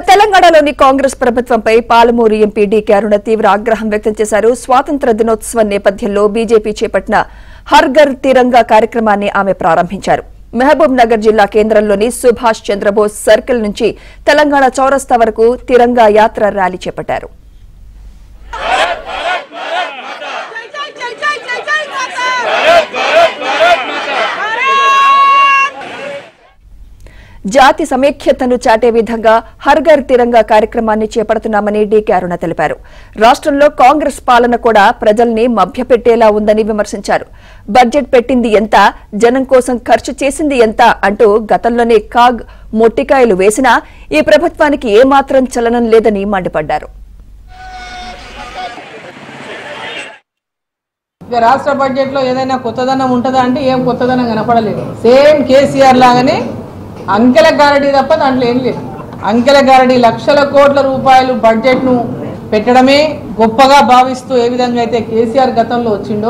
తెలంగాణలోని కాంగ్రెస్ ప్రభుత్వంపై Palamuru MP DK అరుణ తీవ్ర ఆగ్రహం వ్యక్తం చేశారు. స్వాతంత్ర దినోత్సవం నేపథ్యంలో బీజేపీ చేపట్టిన హర్ ఘర్ తిరంగా కార్యక్రమాన్ని ఆమె ప్రారంభించారు. మహబూబ్ నగర్ జిల్లా కేంద్రంలోని సుభాష్ చంద్రబోస్ సర్కిల్ నుంచి తెలంగాణ చౌరస్తా వరకు తిరంగా యాత్ర ర్యాలీ చేపట్టారు. జాతి సమైక్యతను చాటే విధంగా హర్ ఘర్ తిరంగా కార్యక్రమాన్ని చేపడుతున్నామని డీకే అరుణ తెలిపారు. రాష్ట్రంలో కాంగ్రెస్ పాలన కూడా ప్రజల్ని మభ్యపెట్టేలా ఉందని విమర్శించారు. బడ్జెట్ పెట్టింది ఎంత, జనం కోసం ఖర్చు చేసింది ఎంత అంటూ గతంలోనే కాగ్ మొట్టికాయలు వేసినా ఈ ప్రభుత్వానికి ఏమాత్రం చలనం లేదని మండిపడ్డారు. రాష్ట్ర బడ్జెట్ లో ఏదైనా కొత్తదనం ఉంటుందా అంటే ఏం కొత్తదనం కనపడలేదు. సేమ్ కేసీఆర్ లాగానే అంకెల గారడీ తప్ప దాంట్లో ఏం లేదు. అంకెల గారడీ లక్షల కోట్ల రూపాయలు బడ్జెట్ ను పెట్టడమే గొప్పగా భావిస్తూ ఏ విధంగా అయితే కేసీఆర్ గతంలో వచ్చిండో